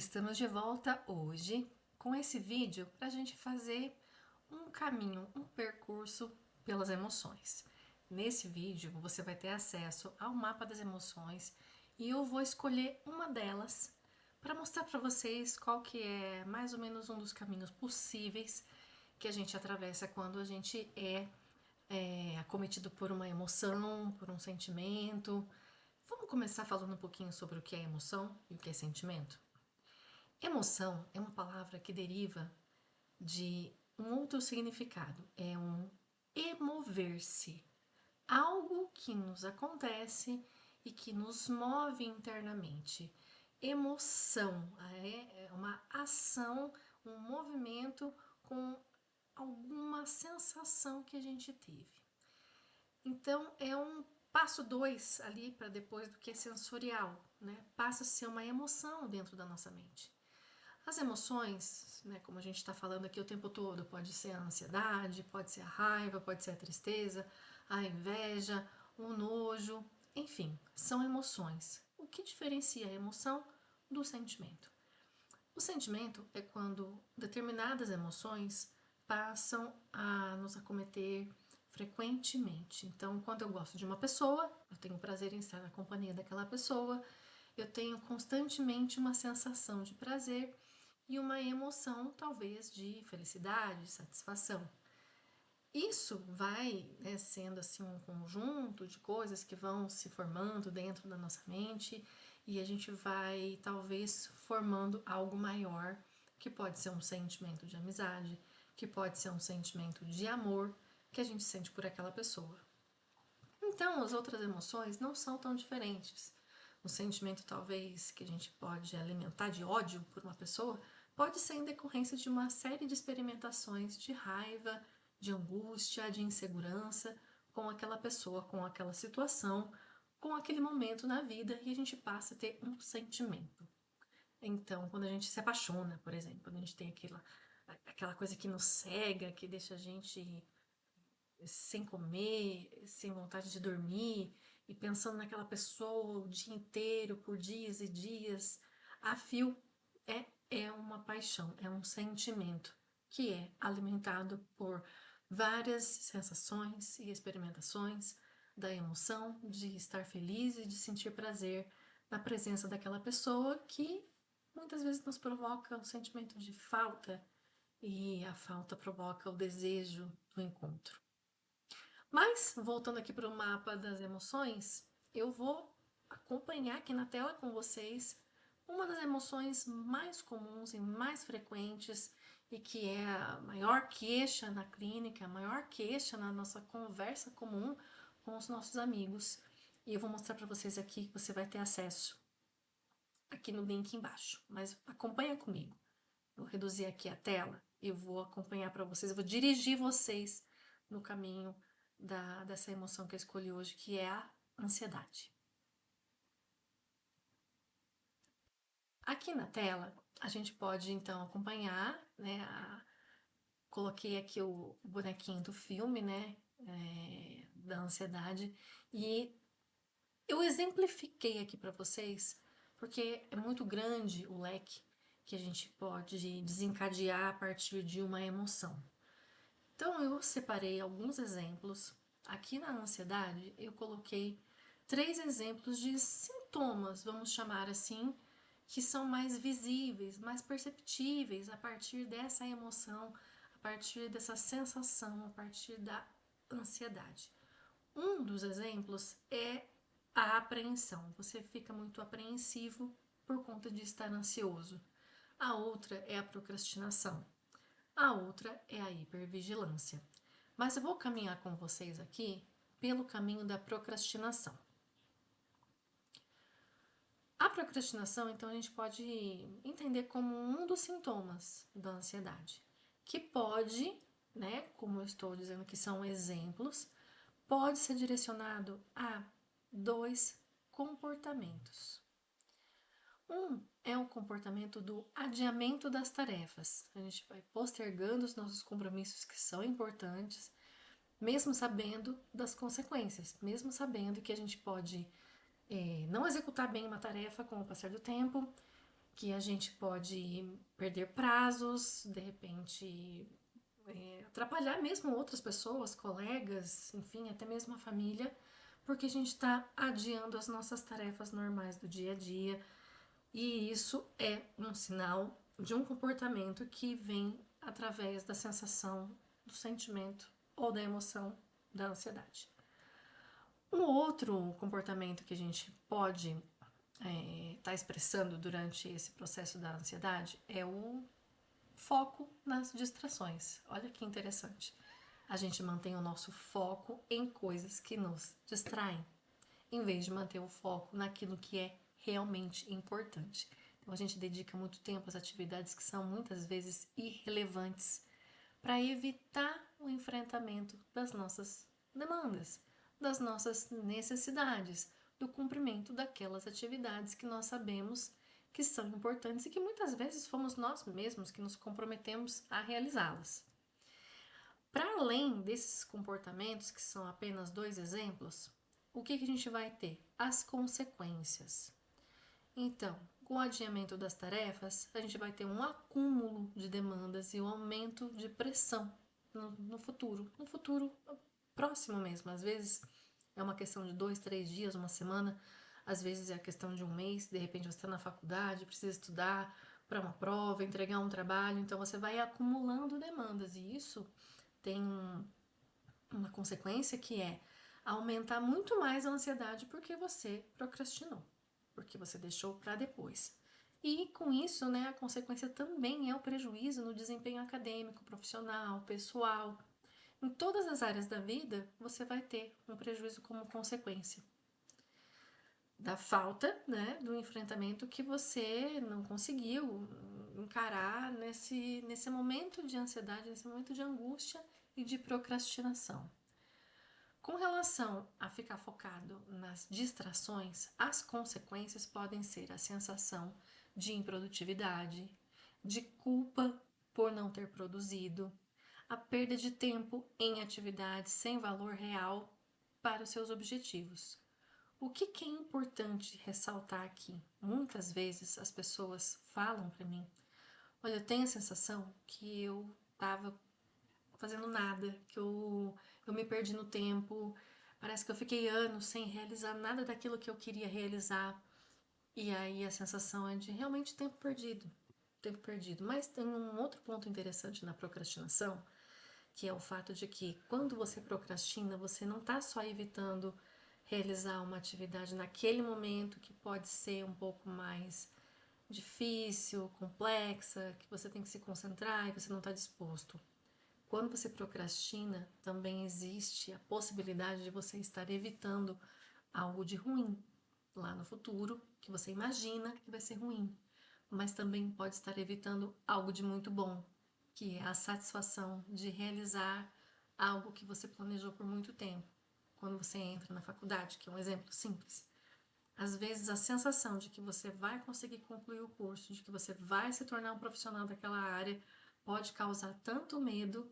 Estamos de volta hoje com esse vídeo para a gente fazer um caminho, um percurso pelas emoções. Nesse vídeo você vai ter acesso ao mapa das emoções e eu vou escolher uma delas para mostrar para vocês qual que é mais ou menos um dos caminhos possíveis que a gente atravessa quando a gente é acometido por uma emoção, por um sentimento. Vamos começar falando um pouquinho sobre o que é emoção e o que é sentimento? Emoção é uma palavra que deriva de um outro significado, é um emover-se, algo que nos acontece e que nos move internamente. Emoção é uma ação, um movimento com alguma sensação que a gente teve. Então é um passo dois ali para depois do que é sensorial, né? Passa a ser uma emoção dentro da nossa mente. As emoções, né, como a gente está falando aqui o tempo todo, pode ser a ansiedade, pode ser a raiva, pode ser a tristeza, a inveja, o nojo, enfim, são emoções. O que diferencia a emoção do sentimento? O sentimento é quando determinadas emoções passam a nos acometer frequentemente. Então, quando eu gosto de uma pessoa, eu tenho prazer em estar na companhia daquela pessoa, eu tenho constantemente uma sensação de prazer e uma emoção, talvez, de felicidade, satisfação. Isso vai, né, sendo assim um conjunto de coisas que vão se formando dentro da nossa mente e a gente vai talvez formando algo maior, que pode ser um sentimento de amizade, que pode ser um sentimento de amor que a gente sente por aquela pessoa. Então, as outras emoções não são tão diferentes. O sentimento, talvez, que a gente pode alimentar de ódio por uma pessoa, pode ser em decorrência de uma série de experimentações de raiva, de angústia, de insegurança com aquela pessoa, com aquela situação, com aquele momento na vida e a gente passa a ter um sentimento. Então, quando a gente se apaixona, por exemplo, quando a gente tem aquela coisa que nos cega, que deixa a gente sem comer, sem vontade de dormir e pensando naquela pessoa o dia inteiro, por dias e dias, a fio é uma paixão, é um sentimento que é alimentado por várias sensações e experimentações da emoção de estar feliz e de sentir prazer na presença daquela pessoa que muitas vezes nos provoca um sentimento de falta e a falta provoca o desejo do encontro. Mas, voltando aqui para o mapa das emoções, eu vou acompanhar aqui na tela com vocês uma das emoções mais comuns e mais frequentes e que é a maior queixa na clínica, a maior queixa na nossa conversa comum com os nossos amigos. E eu vou mostrar para vocês aqui que você vai ter acesso aqui no link embaixo. Mas acompanha comigo. Vou reduzir aqui a tela e vou acompanhar para vocês, eu vou dirigir vocês no caminho dessa emoção que eu escolhi hoje, que é a ansiedade. Aqui na tela, a gente pode então acompanhar, né? Coloquei aqui o bonequinho do filme, né? Da ansiedade, e eu exemplifiquei aqui para vocês, porque é muito grande o leque que a gente pode desencadear a partir de uma emoção. Então eu separei alguns exemplos. Aqui na ansiedade eu coloquei 3 exemplos de sintomas, vamos chamar assim, que são mais visíveis, mais perceptíveis a partir dessa emoção, a partir dessa sensação, a partir da ansiedade. Um dos exemplos é a apreensão. Você fica muito apreensivo por conta de estar ansioso. A outra é a procrastinação. A outra é a hipervigilância. Mas eu vou caminhar com vocês aqui pelo caminho da procrastinação. A procrastinação, então, a gente pode entender como um dos sintomas da ansiedade, que pode, né, como eu estou dizendo que são exemplos, pode ser direcionado a 2 comportamentos. Um é o comportamento do adiamento das tarefas. A gente vai postergando os nossos compromissos que são importantes, mesmo sabendo das consequências, mesmo sabendo que a gente pode não executar bem uma tarefa com o passar do tempo, que a gente pode perder prazos, de repente atrapalhar mesmo outras pessoas, colegas, enfim, até mesmo a família, porque a gente está adiando as nossas tarefas normais do dia a dia, e isso é um sinal de um comportamento que vem através da sensação, do sentimento ou da emoção da ansiedade. Um outro comportamento que a gente pode estar expressando durante esse processo da ansiedade é o foco nas distrações. Olha que interessante. A gente mantém o nosso foco em coisas que nos distraem, em vez de manter o foco naquilo que é realmente importante. Então a gente dedica muito tempo às atividades que são muitas vezes irrelevantes para evitar o enfrentamento das nossas demandas, das nossas necessidades, do cumprimento daquelas atividades que nós sabemos que são importantes e que muitas vezes fomos nós mesmos que nos comprometemos a realizá-las. Para além desses comportamentos, que são apenas dois exemplos, o que a gente vai ter? As consequências. Então, com o adiamento das tarefas, a gente vai ter um acúmulo de demandas e um aumento de pressão no futuro próximo mesmo. Às vezes é uma questão de 2, 3 dias, uma semana, às vezes é a questão de um mês, de repente você está na faculdade, precisa estudar para uma prova, entregar um trabalho, então você vai acumulando demandas e isso tem uma consequência que é aumentar muito mais a ansiedade porque você procrastinou, porque você deixou para depois. E com isso, né, a consequência também é o prejuízo no desempenho acadêmico, profissional, pessoal. Em todas as áreas da vida, você vai ter um prejuízo como consequência da falta, né, do enfrentamento que você não conseguiu encarar nesse momento de ansiedade, nesse momento de angústia e de procrastinação. Com relação a ficar focado nas distrações, as consequências podem ser a sensação de improdutividade, de culpa por não ter produzido, a perda de tempo em atividades sem valor real para os seus objetivos. O que é importante ressaltar aqui? Muitas vezes as pessoas falam para mim: olha, eu tenho a sensação que eu estava fazendo nada, que eu me perdi no tempo, parece que eu fiquei anos sem realizar nada daquilo que eu queria realizar. E aí a sensação é de realmente tempo perdido. Tempo perdido. Mas tem um outro ponto interessante na procrastinação, que é o fato de que quando você procrastina, você não está só evitando realizar uma atividade naquele momento que pode ser um pouco mais difícil, complexa, que você tem que se concentrar e você não está disposto. Quando você procrastina, também existe a possibilidade de você estar evitando algo de ruim lá no futuro, que você imagina que vai ser ruim, mas também pode estar evitando algo de muito bom, que é a satisfação de realizar algo que você planejou por muito tempo. Quando você entra na faculdade, que é um exemplo simples, às vezes a sensação de que você vai conseguir concluir o curso, de que você vai se tornar um profissional daquela área, pode causar tanto medo,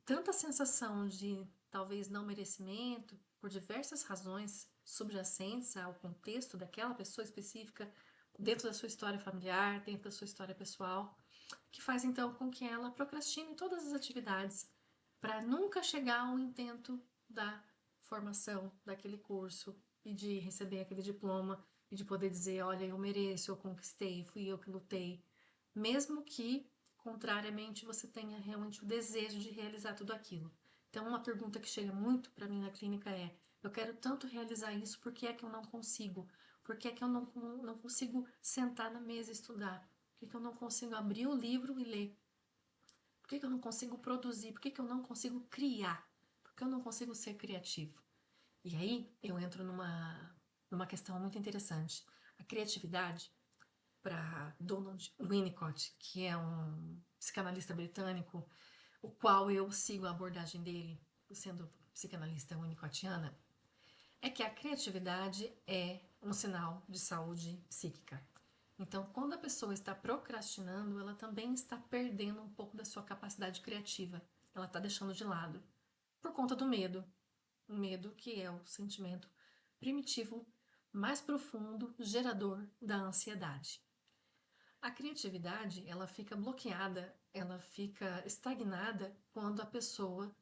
tanta sensação de talvez não merecimento, por diversas razões subjacentes ao contexto daquela pessoa específica, dentro da sua história familiar, dentro da sua história pessoal, que faz então com que ela procrastine todas as atividades para nunca chegar ao intento da formação daquele curso e de receber aquele diploma e de poder dizer, olha, eu mereço, eu conquistei, fui eu que lutei, mesmo que contrariamente você tenha realmente o desejo de realizar tudo aquilo. Então, uma pergunta que chega muito para mim na clínica é: eu quero tanto realizar isso, por que é que eu não consigo? Por que é que eu não consigo sentar na mesa e estudar? Por que é que eu não consigo abrir o livro e ler? Por que é que eu não consigo produzir? Por que é que eu não consigo criar? Por que eu não consigo ser criativo? E aí eu entro numa questão muito interessante. A criatividade, para Donald Winnicott, que é um psicanalista britânico, o qual eu sigo a abordagem dele, sendo psicanalista winnicottiana, é que a criatividade é um sinal de saúde psíquica. Então, quando a pessoa está procrastinando, ela também está perdendo um pouco da sua capacidade criativa. Ela está deixando de lado por conta do medo. O medo que é o sentimento primitivo mais profundo, gerador da ansiedade. A criatividade, ela fica bloqueada, ela fica estagnada quando a pessoa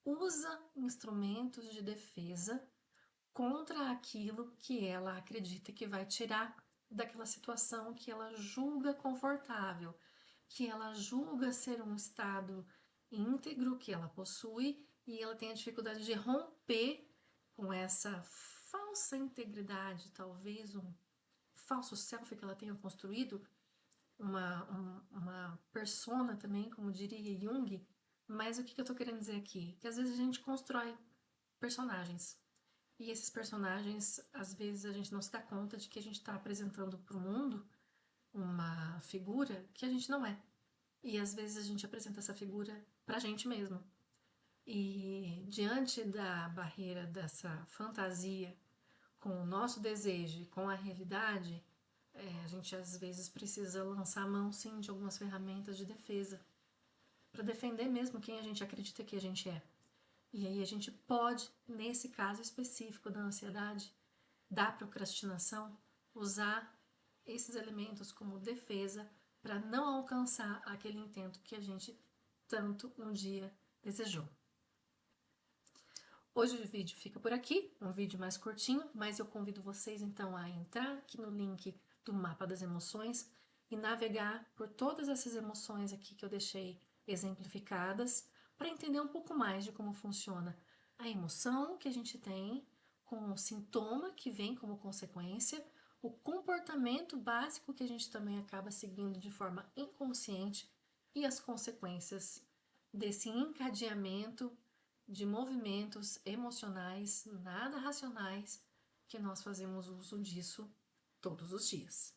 usa instrumentos de defesa contra aquilo que ela acredita que vai tirar daquela situação que ela julga confortável, que ela julga ser um estado íntegro que ela possui e ela tem a dificuldade de romper com essa falsa integridade, talvez um falso self que ela tenha construído, uma persona também, como diria Jung. Mas o que eu tô querendo dizer aqui? Que às vezes a gente constrói personagens. E esses personagens, às vezes a gente não se dá conta de que a gente está apresentando para o mundo uma figura que a gente não é. E às vezes a gente apresenta essa figura para a gente mesmo. E diante da barreira dessa fantasia com o nosso desejo e com a realidade, a gente às vezes precisa lançar a mão, sim, de algumas ferramentas de defesa para defender mesmo quem a gente acredita que a gente é. E aí a gente pode, nesse caso específico da ansiedade, da procrastinação, usar esses elementos como defesa para não alcançar aquele intento que a gente tanto um dia desejou. Hoje o vídeo fica por aqui, um vídeo mais curtinho, mas eu convido vocês então a entrar aqui no link do mapa das emoções e navegar por todas essas emoções aqui que eu deixei exemplificadas para entender um pouco mais de como funciona a emoção que a gente tem com o sintoma que vem como consequência, o comportamento básico que a gente também acaba seguindo de forma inconsciente e as consequências desse encadeamento de movimentos emocionais nada racionais que nós fazemos uso disso todos os dias.